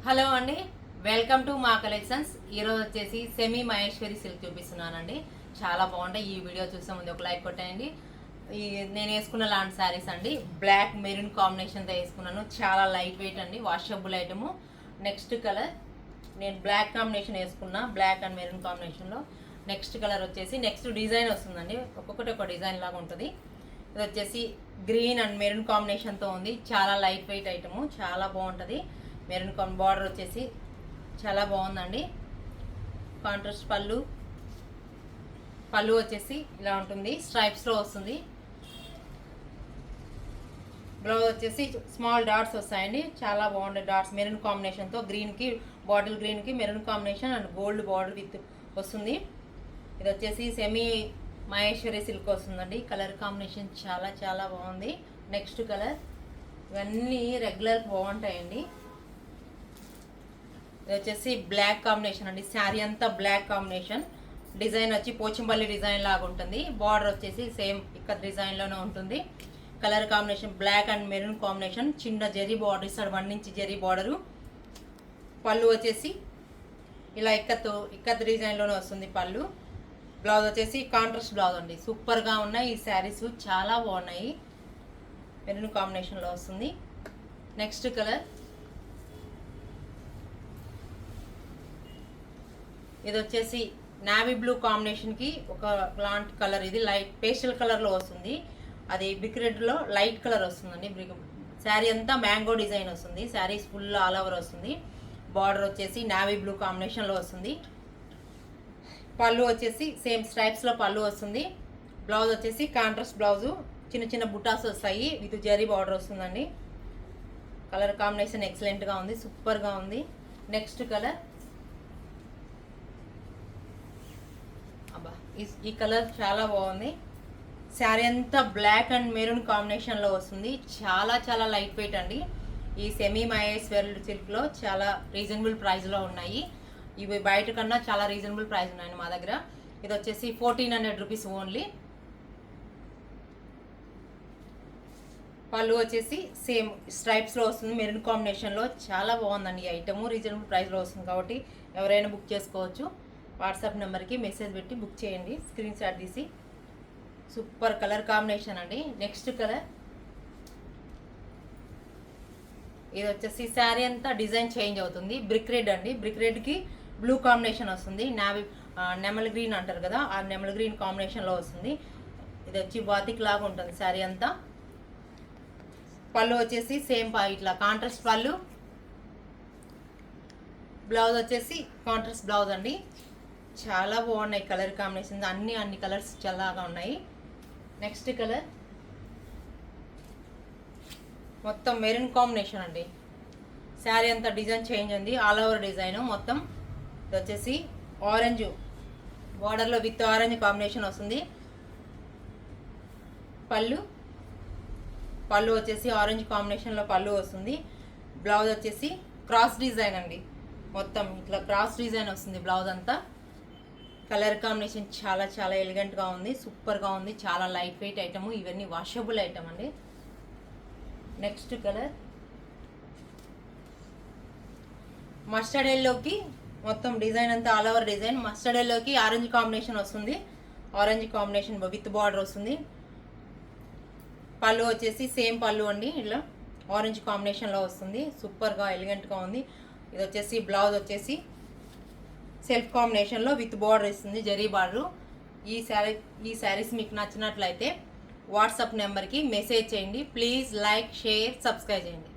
Hello అండి, welcome to మా collections. ఈరోజు వచ్చేసి సెమీ మహేశ్వరి సిల్క్ చూపిస్తున్నానండి. చాలా బాగుంటాయి. ఈ వీడియో చూసే ముందు ఒక లైక్ కొట్టేయండి. నేను వేసుకున్న లాంటి శారీస్ అండి, బ్లాక్ మెరూన్ కాంబినేషన్తో వేసుకున్నాను. చాలా లైట్ వెయిట్ అండి, వాషబుల్ ఐటము. నెక్స్ట్ కలర్ నేను బ్లాక్ కాంబినేషన్ వేసుకున్నా, బ్లాక్ అండ్ మెరూన్ కాంబినేషన్లో. నెక్స్ట్ కలర్ వచ్చేసి నెక్స్ట్ డిజైన్ వస్తుందండి, ఒక్కొక్కటి ఒక డిజైన్ లాగా ఉంటుంది. ఇది వచ్చేసి గ్రీన్ అండ్ మెరూన్ కాంబినేషన్తో ఉంది. చాలా లైట్ వెయిట్ ఐటము, చాలా బాగుంటుంది. మెరూన్ బార్డర్ వచ్చేసి చాలా బాగుందండి. కాంట్రాస్ట్ పళ్ళు వచ్చేసి ఇలా ఉంటుంది, స్ట్రైప్స్లో వస్తుంది. బ్లౌజ్ వచ్చేసి స్మాల్ డాట్స్ వస్తాయండి, చాలా బాగుండే డాట్స్ మెరూన్ కాంబినేషన్తో. గ్రీన్కి బాటిల్ గ్రీన్కి maroon combination and gold border with వస్తుంది. ఇది వచ్చేసి సెమీ మహేశ్వరి సిల్క్ వస్తుందండి. కలర్ కాంబినేషన్ చాలా చాలా బాగుంది. నెక్స్ట్ కలర్ ఇవన్నీ రెగ్యులర్ బాగుంటాయండి. ఇది వచ్చేసి బ్లాక్ కాంబినేషన్ అండి, శారీ అంతా బ్లాక్ కాంబినేషన్. డిజైన్ వచ్చి పోచంపల్లి డిజైన్ లాగా ఉంటుంది. బార్డర్ వచ్చేసి సేమ్ ఇక్కడ డిజైన్లోనే ఉంటుంది. Colour combination black and maroon combination. చిన్న జరీ బార్డర్ ఇస్తాడు, 1 ఇంచ్ జరీ బార్డరు. పళ్ళు వచ్చేసి ఇలా ఇక్కత్ డిజైన్లోనే వస్తుంది పళ్ళు. బ్లౌజ్ వచ్చేసి కాంట్రాస్ట్ బ్లౌజ్ అండి. సూపర్గా ఉన్నాయి ఈ శారీస్, చాలా బాగున్నాయి. మెరూన్ కాంబినేషన్లో వస్తుంది. నెక్స్ట్ కలర్ ఇది వచ్చేసి నావీ బ్లూ కాంబినేషన్కి ఒక లాంటి కలర్. ఇది లైట్ పేస్టల్ కలర్లో వస్తుంది, అది బిక్ రెడ్లో లైట్ కలర్ వస్తుందండి. శారీ అంతా మ్యాంగో డిజైన్ వస్తుంది. శారీస్ ఫుల్ ఆల్ ఓవర్ వస్తుంది. బార్డర్ వచ్చేసి నావీ బ్లూ కాంబినేషన్లో వస్తుంది. పళ్ళు వచ్చేసి సేమ్ స్ట్రైప్స్లో పళ్ళు వస్తుంది. బ్లౌజ్ వచ్చేసి కాంట్రాస్ట్ బ్లౌజు, చిన్న చిన్న బుటాస్ వస్తాయి విత్ జరీ బార్డర్ వస్తుందండి. కలర్ కాంబినేషన్ ఎక్సలెంట్గా ఉంది, సూపర్గా ఉంది. నెక్స్ట్ కలర్ ఈ కలర్ చాలా బాగుంది. శారీ అంతా బ్లాక్ అండ్ మెరూన్ కాంబినేషన్లో వస్తుంది. చాలా చాలా లైట్ వెయిట్ అండి. ఈ సెమీ మహేశ్వరి సిల్క్లో చాలా రీజనబుల్ ప్రైస్లో ఉన్నాయి. ఇవి బయట కన్నా చాలా రీజనబుల్ ప్రైస్ ఉన్నాయండి మా దగ్గర. ఇది వచ్చేసి 1400 రూపీస్ ఓన్లీ. పళ్ళు వచ్చేసి సేమ్ స్ట్రైప్స్లో వస్తుంది, మెరూన్ కాంబినేషన్లో. చాలా బాగుందండి ఈ ఐటము, రీజనబుల్ ప్రైస్లో వస్తుంది కాబట్టి ఎవరైనా బుక్ చేసుకోవచ్చు. వాట్సాప్ నెంబర్కి మెసేజ్ పెట్టి బుక్ చేయండి, స్క్రీన్ షాట్ తీసి. సూపర్ కలర్ కాంబినేషన్ అండి. నెక్స్ట్ కలర్ ఇది వచ్చేసి శారీ అంతా డిజైన్ చేంజ్ అవుతుంది. బ్రిక్ రెడ్ అండి, బ్రిక్ రెడ్కి బ్లూ కాంబినేషన్ వస్తుంది. నెమల్ గ్రీన్ అంటారు కదా, ఆ నెమల్ గ్రీన్ కాంబినేషన్లో వస్తుంది. ఇది వచ్చి బాతిక్ లాగా ఉంటుంది శారీ అంతా. పళ్ళు వచ్చేసి సేమ్ ఇట్లా కాంట్రాస్ట్ పళ్ళు. బ్లౌజ్ వచ్చేసి కాంట్రాస్ట్ బ్లౌజ్ అండి. చాలా బాగున్నాయి కలర్ కాంబినేషన్స్, అన్ని కలర్స్ చాలాగా ఉన్నాయి. నెక్స్ట్ కలర్ మొత్తం మెరూన్ కాంబినేషన్ అండి. శారీ అంతా డిజైన్ చేంజ్ ఉంది, ఆల్ ఓవర్ డిజైన్ మొత్తం. ఇది వచ్చేసి ఆరెంజ్ బార్డర్లో విత్ ఆరెంజ్ కాంబినేషన్ వస్తుంది. పళ్ళు వచ్చేసి ఆరెంజ్ కాంబినేషన్లో పళ్ళు వస్తుంది. బ్లౌజ్ వచ్చేసి క్రాస్ డిజైన్ అండి, మొత్తం ఇట్లా క్రాస్ డిజైన్ వస్తుంది బ్లౌజ్ అంతా. కలర్ కాంబినేషన్ చాలా చాలా ఎలిగెంట్గా ఉంది, సూపర్గా ఉంది. చాలా లైట్ వెయిట్ ఐటమ్, ఇవన్నీ వాషబుల్ ఐటమ్ అండి. నెక్స్ట్ కలర్ మస్టర్డ్ ఎల్లోకి మొత్తం డిజైన్ అంతా ఆల్ ఓవర్ డిజైన్. మస్టర్డ్ ఎల్లోకి ఆరెంజ్ కాంబినేషన్ వస్తుంది, ఆరెంజ్ కాంబినేషన్ విత్ బార్డర్ వస్తుంది. పళ్ళు వచ్చేసి సేమ్ పళ్ళు అండి, ఇలా ఆరెంజ్ కాంబినేషన్లో వస్తుంది. సూపర్గా ఎలిగెంట్గా ఉంది. ఇది వచ్చేసి బ్లౌజ్ వచ్చేసి సెల్ఫ్ కాంబినేషన్లో విత్ బార్డర్ ఇస్తుంది, జరీ బార్డరు. ఈ శారీస్ మీకు నచ్చినట్లయితే వాట్సాప్ నెంబర్కి మెసేజ్ చేయండి. ప్లీజ్ లైక్, షేర్, సబ్స్క్రైబ్ చేయండి.